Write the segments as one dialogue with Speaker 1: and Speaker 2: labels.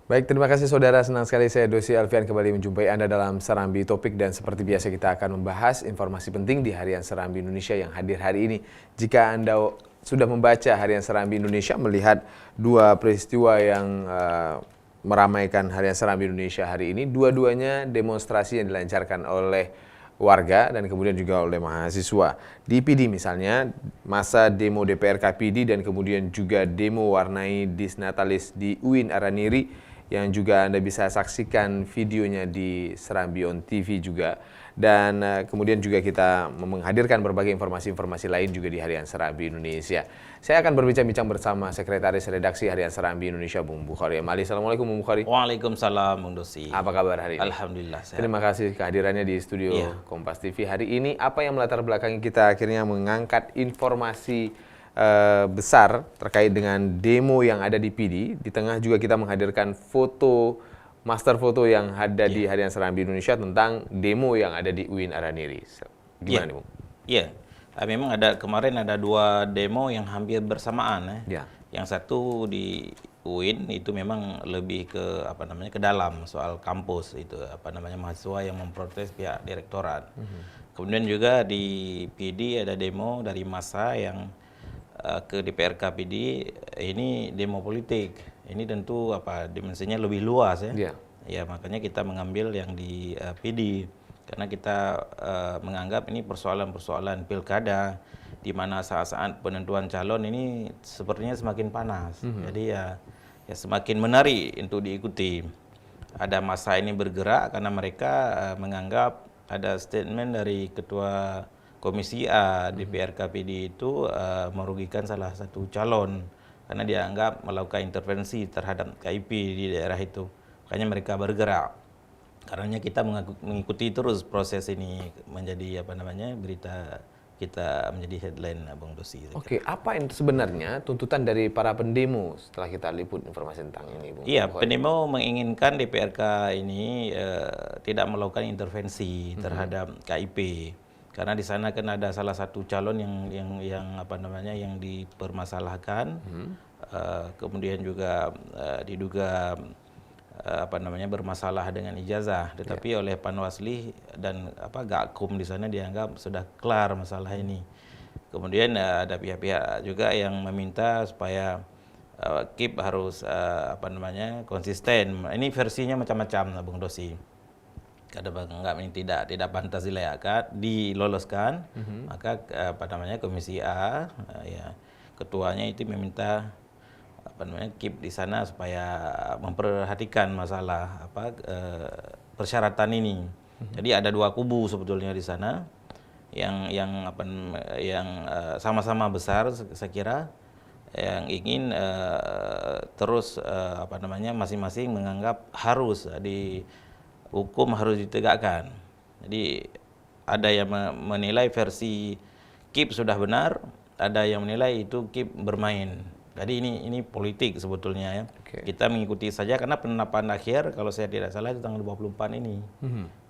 Speaker 1: Baik, terima kasih saudara. Senang sekali saya Dosi Alfian kembali menjumpai Anda dalam Serambi Topik, dan seperti biasa kita akan membahas informasi penting di Harian Serambi Indonesia yang hadir hari ini. Jika Anda sudah membaca Harian Serambi Indonesia, melihat dua peristiwa yang meramaikan Harian Serambi Indonesia hari ini, dua-duanya demonstrasi yang dilancarkan oleh warga dan kemudian juga oleh mahasiswa. Di PD misalnya, masa demo DPR KPD dan kemudian juga demo warnai Disnatalis di UIN Araniri yang juga Anda bisa saksikan videonya di Serambi On TV juga. Dan kemudian juga kita menghadirkan berbagai informasi-informasi lain juga di Harian Serambi Indonesia. Saya akan berbincang-bincang bersama Sekretaris Redaksi Harian Serambi Indonesia, Bung Bukhari Amali. Assalamualaikum, Bung Bukhari.
Speaker 2: Waalaikumsalam, Bung Dosi.
Speaker 1: Apa kabar hari ini?
Speaker 2: Alhamdulillah sehat.
Speaker 1: Terima kasih kehadirannya di studio Kompas TV hari ini. Apa yang melatar belakangi kita akhirnya mengangkat informasi besar terkait dengan demo yang ada di PD. Di tengah juga kita menghadirkan foto, master foto yang ada di Harian Serambi Indonesia tentang demo yang ada di UIN Araniri. Gimana nih, Bung?
Speaker 2: Iya, memang kemarin ada dua demo yang hampir bersamaan. Yang satu di UIN itu memang lebih ke ke dalam soal kampus itu mahasiswa yang memprotes pihak direktorat. Kemudian juga di PD ada demo dari massa yang ke DPR KPD. Ini demo politik. Ini tentu dimensinya lebih luas ya. Ya, makanya kita mengambil yang di PD karena kita menganggap ini persoalan-persoalan pilkada di mana saat-saat penentuan calon ini sepertinya semakin panas. Jadi ya semakin menarik untuk diikuti. Ada massa ini bergerak karena mereka menganggap ada statement dari Ketua Komisi A DPR KPD itu merugikan salah satu calon karena dianggap melakukan intervensi terhadap KIP di daerah itu. Makanya mereka bergerak. Karenanya kita mengikuti terus proses ini menjadi berita kita menjadi headline, Bung Dosi.
Speaker 1: Oke, apa yang sebenarnya tuntutan dari para pendemo setelah kita liput informasi tentang ini, Bung?
Speaker 2: Iya, pendemo menginginkan DPRK ini tidak melakukan intervensi terhadap KIP. Karena di sana kan ada salah satu calon yang dipermasalahkan, kemudian juga diduga bermasalah dengan ijazah, tetapi oleh Panwasli dan Gakum di sana dianggap sudah kelar masalah ini. Kemudian ada pihak-pihak juga yang meminta supaya KIP harus konsisten. Ini versinya macam-macam, Bung Dosi. Ada menganggap ini tidak pantas diloloskan, maka Komisi A ketuanya itu meminta KIP di sana supaya memperhatikan masalah persyaratan ini. Jadi ada dua kubu sebetulnya di sana yang sama-sama besar, saya kira, yang ingin terus masing-masing menganggap harus hukum harus ditegakkan. Jadi ada yang menilai versi KIP sudah benar, ada yang menilai itu KIP bermain. Jadi ini politik sebetulnya ya. Kita mengikuti saja karena penetapan akhir kalau saya tidak salah itu tanggal 24 ini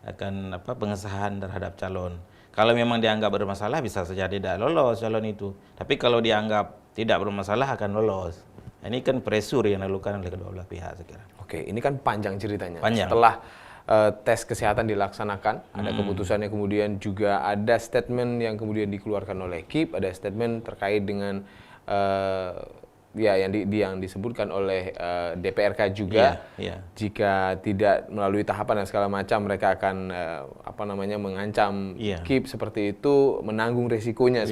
Speaker 2: akan pengesahan terhadap calon. Kalau memang dianggap bermasalah bisa saja tidak lolos calon itu. Tapi kalau dianggap tidak bermasalah akan lolos. Ini kan pressure yang dilakukan oleh kedua belah pihak, saya kira.
Speaker 1: Oke, ini kan panjang ceritanya.
Speaker 2: Panjang.
Speaker 1: Setelah tes kesehatan dilaksanakan, ada keputusannya, kemudian juga ada statement yang kemudian dikeluarkan oleh KIP, ada statement terkait dengan yang disebutkan oleh DPRK juga. Jika tidak melalui tahapan dan segala macam, mereka akan mengancam KIP seperti itu, menanggung resikonya.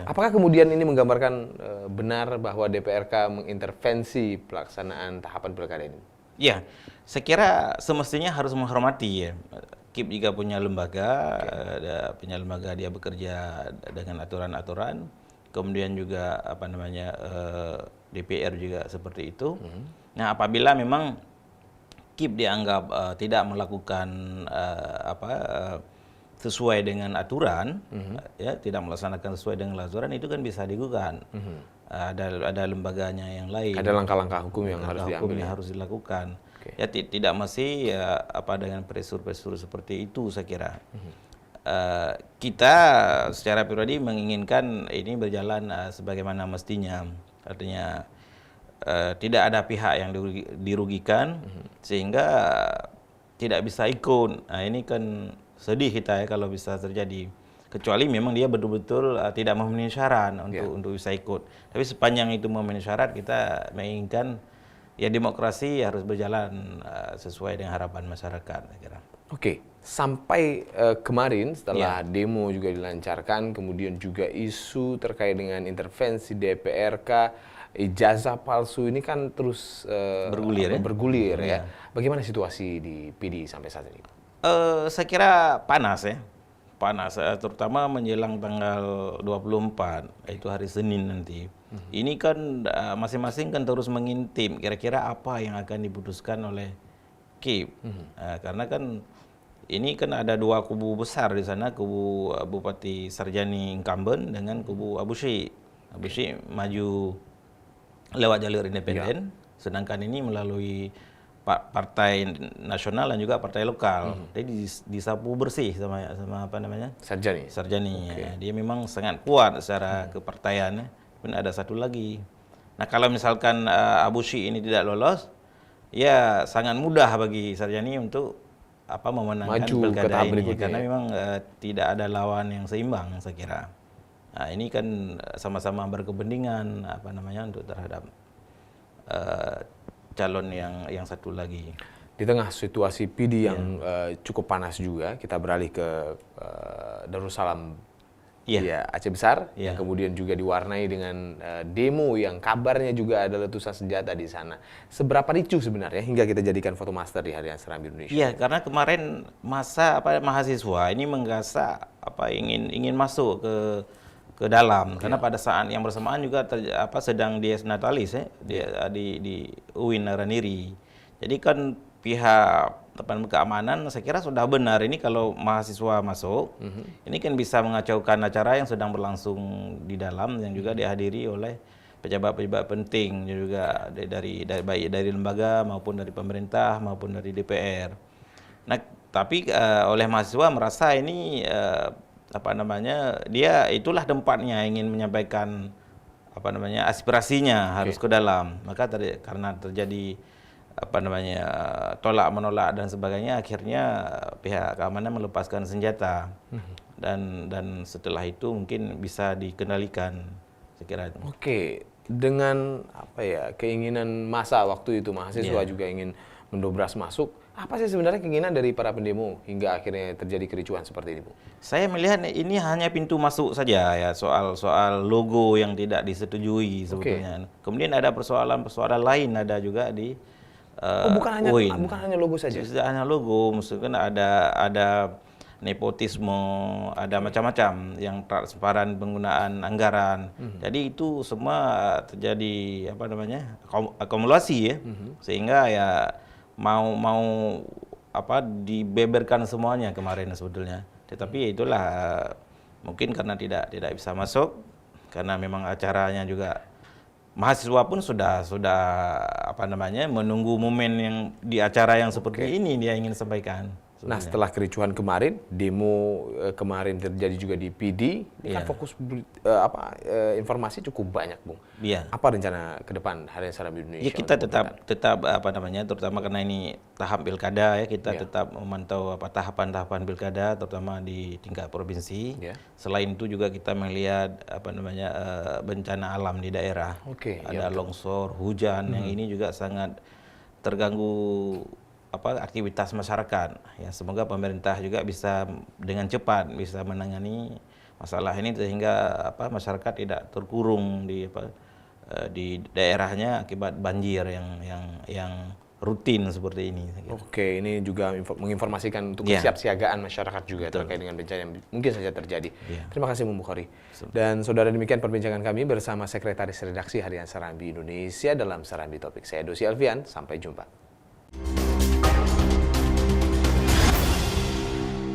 Speaker 1: Apakah kemudian ini menggambarkan benar bahwa DPRK mengintervensi pelaksanaan tahapan pilkada ini?
Speaker 2: Ya, saya kira semestinya harus menghormati ya. KIP juga punya lembaga, punya lembaga, dia bekerja dengan aturan-aturan. Kemudian juga DPR juga seperti itu. Nah, apabila memang KIP dianggap tidak melakukan sesuai dengan aturan, tidak melaksanakan sesuai dengan aturan, itu kan bisa digugat. Ada lembaganya yang lain.
Speaker 1: Ada langkah-langkah hukum yang harus diambil.
Speaker 2: Yang harus dilakukan. Ya tidak mesti dengan pressure seperti itu, saya kira. Kita secara pribadi menginginkan ini berjalan sebagaimana mestinya. Artinya tidak ada pihak yang dirugikan sehingga tidak bisa ikut. Nah, ini kan sedih kita ya kalau bisa terjadi. Kecuali memang dia betul-betul tidak memenuhi syarat untuk bisa ikut. Tapi sepanjang itu memenuhi syarat, kita menginginkan ya demokrasi harus berjalan sesuai dengan harapan masyarakat, saya kira.
Speaker 1: Oke, sampai kemarin setelah demo juga dilancarkan, kemudian juga isu terkait dengan intervensi DPRK, ijazah palsu ini kan terus bergulir ya. Bagaimana situasi di PD sampai saat ini?
Speaker 2: Saya kira panas ya. Panas, terutama menjelang tanggal 24, yaitu hari Senin nanti. Ini kan masing-masing kan terus mengintip kira-kira apa yang akan diputuskan oleh KIP. Karena kan ini kan ada dua kubu besar di sana, kubu Bupati Sarjani incumbent dengan kubu Abu Syik. Abu Syik maju lewat jalur independen, sedangkan ini melalui partai nasional dan juga partai lokal. Jadi disapu bersih sama apa namanya?
Speaker 1: Sarjani.
Speaker 2: Ya. Dia memang sangat kuat secara kepartaian. Pun ada satu lagi. Nah, kalau misalkan Abu Syik ini tidak lolos, ya sangat mudah bagi Sarjani untuk memenangkan pilkada ini, karena memang tidak ada lawan yang seimbang, saya kira. Nah, ini kan sama-sama berkepentingan untuk terhadap calon yang satu lagi.
Speaker 1: Di tengah situasi PD yang cukup panas juga, kita beralih ke Darussalam Aceh Besar, yang kemudian juga diwarnai dengan demo yang kabarnya juga ada letusan senjata di sana. Seberapa ricuh sebenarnya hingga kita jadikan fotomaster di Harian Serambi Indonesia?
Speaker 2: Iya, karena kemarin mahasiswa ini menggasa ingin masuk ke dalam, karena pada saat yang bersamaan juga sedang dies natalis di UIN Naraniri. Jadi kan pihak keamanan saya kira sudah benar ini kalau mahasiswa masuk, ini kan bisa mengacaukan acara yang sedang berlangsung di dalam, yang juga dihadiri oleh pejabat-pejabat penting juga baik dari lembaga maupun dari pemerintah maupun dari DPR. Nah, tapi oleh mahasiswa merasa ini dia itulah tempatnya ingin menyampaikan aspirasinya harus ke dalam. Maka karena terjadi tolak menolak dan sebagainya, akhirnya pihak keamanan melepaskan senjata dan setelah itu mungkin bisa dikendalikan, saya kira.
Speaker 1: Oke, dengan keinginan massa waktu itu, mahasiswa juga ingin mendobras masuk. Apa sih sebenarnya keinginan dari para pendemo hingga akhirnya terjadi kericuhan seperti ini, Bu?
Speaker 2: Saya melihat ini hanya pintu masuk saja ya, soal logo yang tidak disetujui sebetulnya. Kemudian ada persoalan lain, ada juga di
Speaker 1: bukan hanya logo saja.
Speaker 2: Tidak hanya logo, maksudnya ada nepotisme, ada macam-macam yang transparan penggunaan anggaran. Jadi itu semua terjadi akumulasi ya, sehingga ya mau dibeberkan semuanya kemarin sebetulnya. Tetapi itulah mungkin karena tidak bisa masuk, karena memang acaranya juga mahasiswa pun sudah menunggu momen yang di acara yang seperti ini dia ingin sampaikan.
Speaker 1: Nah, setelah kericuhan kemarin, demo kemarin terjadi juga di PD, ini kan fokus informasi cukup banyak, Bung. Apa rencana ke depan Harian Serambi Indonesia?
Speaker 2: Ya, kita tetap terutama karena ini tahap pilkada ya, kita tetap memantau tahapan-tahapan pilkada terutama di tingkat provinsi. Selain itu juga kita melihat bencana alam di daerah. Ada longsor, hujan yang ini juga sangat terganggu aktivitas masyarakat. Ya, semoga pemerintah juga bisa dengan cepat bisa menangani masalah ini sehingga masyarakat tidak terkurung di daerahnya akibat banjir yang rutin seperti ini.
Speaker 1: Oke, ini juga menginformasikan untuk kesiapsiagaan masyarakat juga terkait dengan bencana yang mungkin saja terjadi. Terima kasih, Bung Bukhari. Dan saudara, demikian perbincangan kami bersama Sekretaris Redaksi Harian Serambi Indonesia dalam Serambi Topik. Saya Dosi Alfian, sampai jumpa.